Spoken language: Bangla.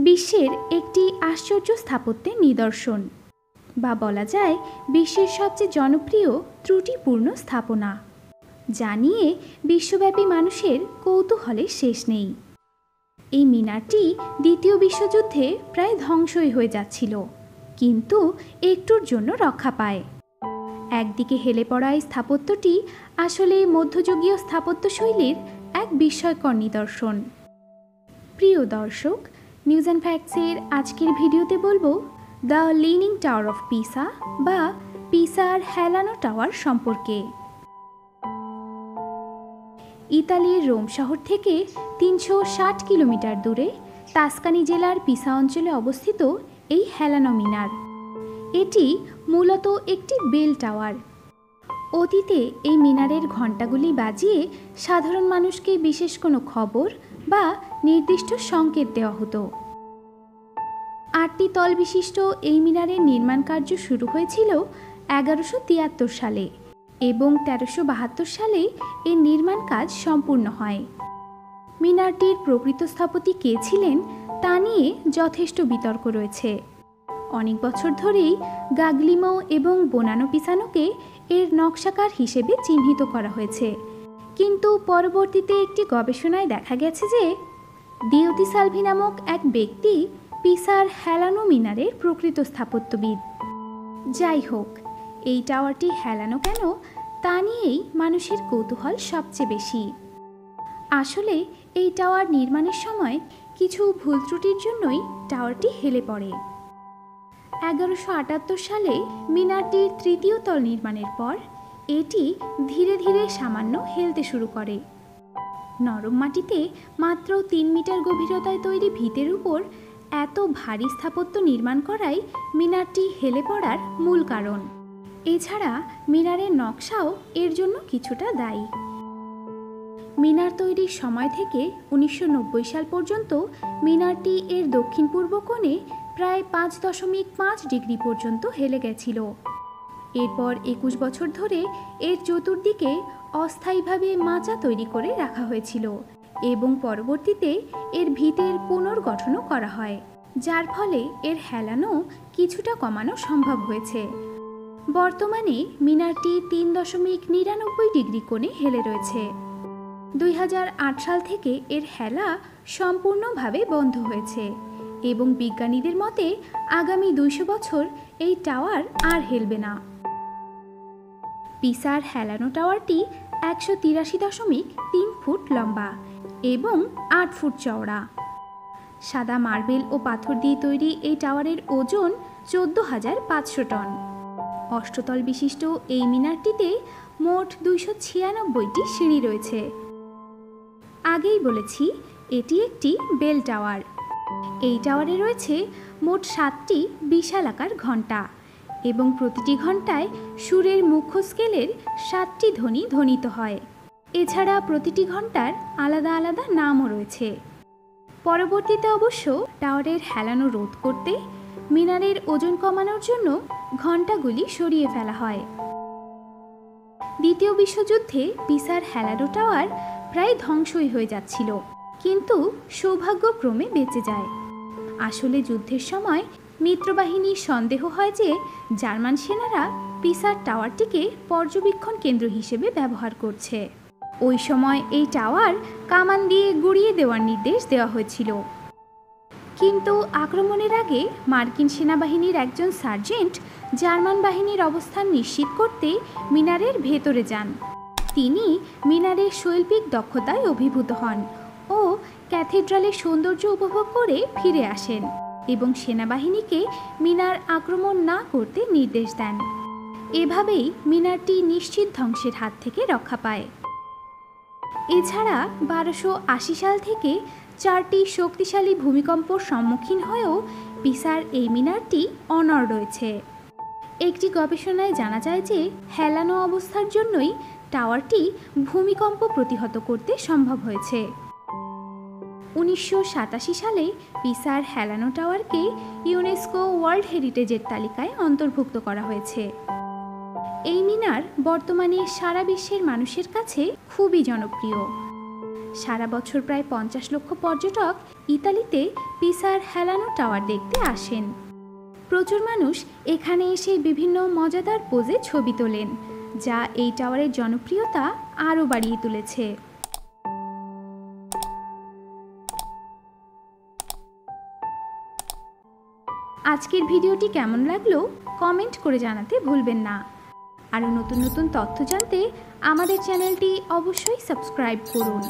বিশ্বের একটি আশ্চর্য স্থাপত্যের নিদর্শন, বা বলা যায় বিশ্বের সবচেয়ে জনপ্রিয় ত্রুটিপূর্ণ স্থাপনা, যা নিয়ে বিশ্বব্যাপী মানুষের কৌতূহলের শেষ নেই। এই মিনারটি দ্বিতীয় বিশ্বযুদ্ধে প্রায় ধ্বংসই হয়ে যাচ্ছিল, কিন্তু একটুর জন্য রক্ষা পায়। একদিকে হেলে পড়া এই স্থাপত্যটি আসলে মধ্যযুগীয় স্থাপত্যশৈলীর এক বিস্ময়কর নিদর্শন। প্রিয় দর্শক, নিউজ অ্যান্ড ফ্যাক্টসের আজকের ভিডিওতে বলবো দ্য লিনিং টাওয়ার অফ পিসা বা পিসার হেলানো টাওয়ার সম্পর্কে। ইতালির রোম শহর থেকে ৩৬০ কিলোমিটার দূরে তাস্কানি জেলার পিসা অঞ্চলে অবস্থিত এই হেলানো মিনার। এটি মূলত একটি বেল টাওয়ার। অতীতে এই মিনারের ঘণ্টাগুলি বাজিয়ে সাধারণ মানুষকে বিশেষ কোনো খবর বা নির্দিষ্ট সংকেত দেওয়া হতো। ৮টি তল বিশিষ্ট এই মিনারের নির্মাণ কার্য শুরু হয়েছিল ১১৭৩ সালে এবং ১৩৭২ সালে এর নির্মাণ কাজ সম্পূর্ণ হয়। মিনারটির প্রকৃত স্থপতি কে ছিলেন তা নিয়ে যথেষ্ট বিতর্ক রয়েছে। অনেক বছর ধরেই গাগলিমো এবং বোনানো পিসানোকে এর নকশাকার হিসেবে চিহ্নিত করা হয়েছে, কিন্তু পরবর্তীতে একটি গবেষণায় দেখা গেছে যে দিওতি সালভি নামক এক ব্যক্তি পিসার হেলানো মিনারের প্রকৃত স্থাপত্যবিদ। যাই হোক, এই টাওয়ারটি হেলানো কেন তা নিয়েই মানুষের কৌতূহল সবচেয়ে বেশি। আসলে এই টাওয়ার নির্মাণের সময় কিছু ভুল ত্রুটির জন্যই টাওয়ারটি হেলে পড়ে। ১১৭৮ সালে মিনারটির তৃতীয় তল নির্মাণের পর এটি ধীরে ধীরে সামান্য হেলতে শুরু করে। নরম মাটিতে মাত্র ৩ মিটার গভীরতায় তৈরি ভিতের উপর এত ভারী স্থাপত্য নির্মাণ করাই মিনারটি হেলে পড়ার মূল কারণ। এছাড়া মিনারের নকশাও এর জন্য কিছুটা দায়ী। মিনার তৈরির সময় থেকে ১৯৯০ সাল পর্যন্ত মিনারটি এর দক্ষিণ পূর্ব কোণে প্রায় ৫.৫ ডিগ্রি পর্যন্ত হেলে গেছিল। এরপর ২১ বছর ধরে এর চতুর্দিকে অস্থায়ীভাবে মাচা তৈরি করে রাখা হয়েছিল এবং পরবর্তীতে এর ভিতের পুনর্গঠনও করা হয়, যার ফলে এর হেলানো কিছুটা কমানো সম্ভব হয়েছে। বর্তমানে মিনারটি ৩.৯৯ ডিগ্রি কোণে হেলে রয়েছে। ২০০৮ সাল থেকে এর হেলা সম্পূর্ণভাবে বন্ধ হয়েছে এবং বিজ্ঞানীদের মতে আগামী ২০০ বছর এই টাওয়ার আর হেলবে না। পিসার হেলানো টাওয়ারটি ১৮৩.৩ ফুট লম্বা এবং ৮ ফুট চওড়া। সাদা মার্বেল ও পাথর দিয়ে তৈরি এই টাওয়ারের ওজন ১৪,৫০০ টন। অষ্টতল বিশিষ্ট এই মিনারটিতে মোট ২৯৬টি সিঁড়ি রয়েছে। আগেই বলেছি এটি একটি বেল টাওয়ার। এই টাওয়ারে রয়েছে মোট ৭টি বিশালাকার ঘণ্টা এবং প্রতিটি ঘণ্টায় সুরের মুখ্য স্কেলের ৭টি ধ্বনি ধ্বনিত হয়। এছাড়া প্রতিটি ঘণ্টার আলাদা আলাদা নামও রয়েছে। পরবর্তীতে অবশ্য টাওয়ারের হেলানো রোধ করতে মিনারের ওজন কমানোর জন্য ঘণ্টাগুলি সরিয়ে ফেলা হয়। দ্বিতীয় বিশ্বযুদ্ধে পিসার হেলানো টাওয়ার প্রায় ধ্বংসই হয়ে যাচ্ছিল, কিন্তু সৌভাগ্যক্রমে বেঁচে যায়। আসলে যুদ্ধের সময় মিত্রবাহিনীর সন্দেহ হয় যে জার্মান সেনারা পিসার টাওয়ারটিকে পর্যবেক্ষণ কেন্দ্র হিসেবে ব্যবহার করছে। ওই সময় এই টাওয়ার কামান দিয়ে গুঁড়িয়ে দেওয়ার নির্দেশ দেওয়া হয়েছিল, কিন্তু আক্রমণের আগে মার্কিন সেনাবাহিনীর একজন সার্জেন্ট জার্মান বাহিনীর অবস্থান নিশ্চিত করতে মিনারের ভেতরে যান। তিনি মিনারের শৈল্পিক দক্ষতায় অভিভূত হন ও ক্যাথেড্রালের সৌন্দর্য উপভোগ করে ফিরে আসেন এবং সেনাবাহিনীকে মিনার আক্রমণ না করতে নির্দেশ দেন। এভাবেই মিনারটি নিশ্চিত ধ্বংসের হাত থেকে রক্ষা পায়। এছাড়া ১২৮০ সাল থেকে ৪টি শক্তিশালী ভূমিকম্পর সম্মুখীন হয়েও পিসার এই মিনারটি অনড় রয়েছে। একটি গবেষণায় জানা যায় যে হেলানো অবস্থার জন্যই টাওয়ারটি ভূমিকম্প প্রতিহত করতে সম্ভব হয়েছে। ১৯৮৭ সালে পিসার হেলানো টাওয়ারকে ইউনেস্কো ওয়ার্ল্ড হেরিটেজের তালিকায় অন্তর্ভুক্ত করা হয়েছে। এই মিনার বর্তমানে সারা বিশ্বের মানুষের কাছে খুবই জনপ্রিয়। সারা বছর প্রায় ৫০ লক্ষ পর্যটক ইতালিতে পিসার হেলানো টাওয়ার দেখতে আসেন। প্রচুর মানুষ এখানে এসে বিভিন্ন মজাদার পোজে ছবি তোলেন, যা এই টাওয়ারের জনপ্রিয়তা আরও বাড়িয়ে তুলেছে। আজকের ভিডিওটি কেমন লাগলো কমেন্ট করে জানাতে ভুলবেন না। আরও নতুন নতুন তথ্য জানতে আমাদের চ্যানেলটি অবশ্যই সাবস্ক্রাইব করুন।